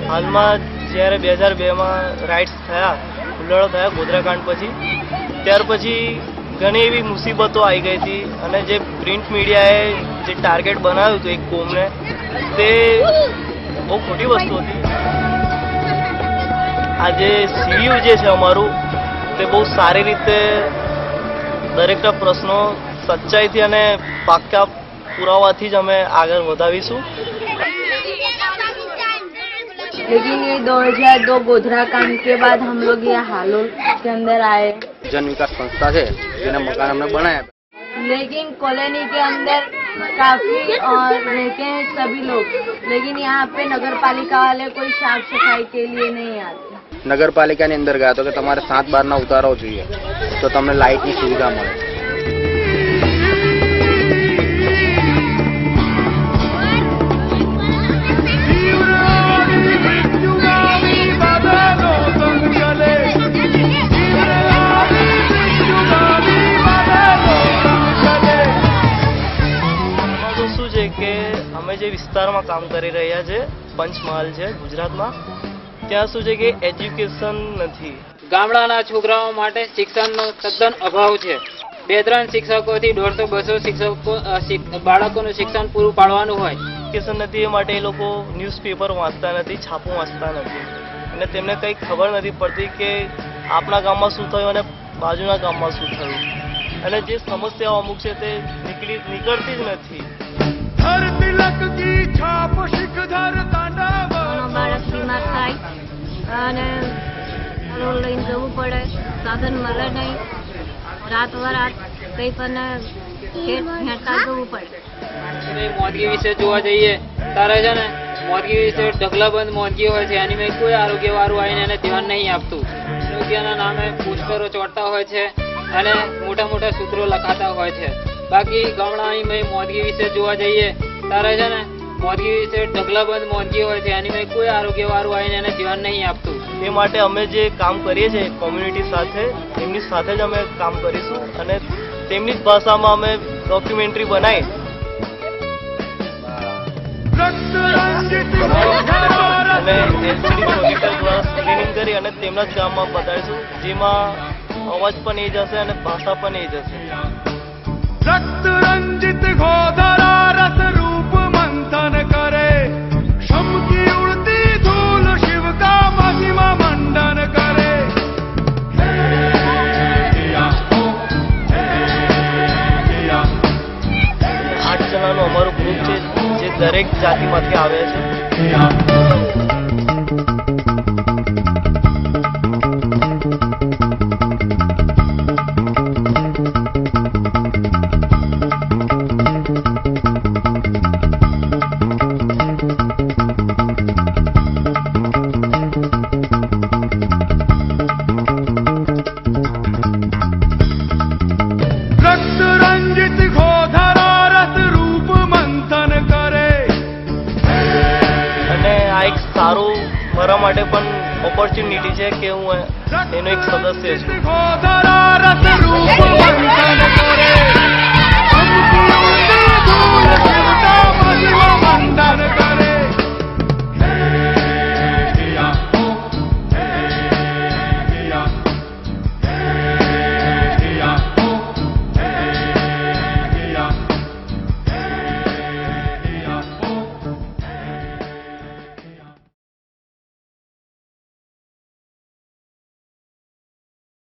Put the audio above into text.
હાલમાં જ્યારે 2002માં રાઇટ્સ થયા, હુલ્લડો થયા ગોધરાકાંડ પછી, ત્યાર પછી ઘણી એવી મુસીબતો આવી ગઈ હતી અને જે પ્રિન્ટ મીડિયાએ જે ટાર્ગેટ બનાવ્યું હતું એક કોમને, તે બહુ ખોટી વસ્તુ હતી. આજે સીયુ જે છે અમારું, તે બહુ સારી રીતે દરેકના પ્રશ્નો સચ્ચાઈથી અને પાક્કા પુરાવાથી જ અમે આગળ વધાવીશું. लेकिन ये 2002 गोधरा कांड के बाद हम लोग ये हालोल के अंदर आए. जन विकास संस्था है जिन्हें मकान हमने बनाया, लेकिन कॉलोनी के अंदर काफी और रहते हैं सभी लोग, लेकिन यहाँ पे नगर पालिका वाले कोई साफ सफाई के लिए नहीं आते. नगर पालिका ની અંદર ગયા તો કે તમારે 7 બારના ઉતારો જોઈએ તો તમને લાઇટની સુવિધા મળે. કે અમે જે વિસ્તારમાં કામ કરી રહ્યા છે, પંચમહાલ છે ગુજરાતમાં, ત્યાં શું છે કે એજ્યુકેશન નથી. ગામડાના છોકરાઓ માટે શિક્ષણનો તદ્દન અભાવ છે. 2-3 શિક્ષકોથી 150-200 શિક્ષકો બાળકોનું શિક્ષણ પૂરું પાડવાનું હોય. એજ્યુકેશન નથી, એ માટે એ લોકો ન્યૂઝપેપર વાંચતા નથી, છાપું વાંચતા નથી અને તેમને કંઈ ખબર નથી પડતી કે આપણા ગામમાં શું થયું અને બાજુના ગામમાં શું થયું, અને જે સમસ્યાઓ અમુક છે તે નીકળતી જ નથી. બાળક બીમાર થાય અને લઈને જવું પડે, સાધન મળે નહીં, રાત વરાત કંઈ પણ હેઠતા જવું પડે. મોદગી વિશે જોવા જઈએ તારે છે ને, મોદગી વિશે ઢગલાબંધ મોદગી હોય છે, એની મેં કોઈ આરોગ્ય વાળું આવીને એને ધ્યાન નહીં આપતું. આરોગ્યના નામે પોસ્ટરો ચોંટતા હોય છે અને મોટા મોટા સૂત્રો લખાતા હોય છે. બાકી ગામડાની મેં મોદગી વિશે જોવા જઈએ તારે છે ને, મોદગી વિશે ઢગલાબંધ મોદગી હોય છે, એની મેં કોઈ આરોગ્ય વાળું આવીને એને ધ્યાન નહીં આપતું. એ માટે અમે જે કામ કરીએ છીએ કોમ્યુનિટી સાથે, એમની સાથે જ અમે કામ કરીશું અને તેમની જ ભાષામાં અમે ડોક્યુમેન્ટરી બનાવી અને એલસીડી પ્રોજેક્ટર દ્વારા સ્ક્રીનિંગ કરી અને તેમના જ ગામમાં બતાવીશું, જેમાં અવાજ પણ એ જશે અને ભાષા પણ એ જશે. रक्त रंजित गोधरा रस रूप मंथन करे, शम की उड़ती धूल शिव का महिमा मंडन करे. આઠ જણાનું અમારું ગ્રુપ છે જે દરેક જાતિમાંથી આવે છે. સારું મારા માટે પણ ઓપોર્ચ્યુનિટી છે કે હું એનો એક સદસ્ય છું.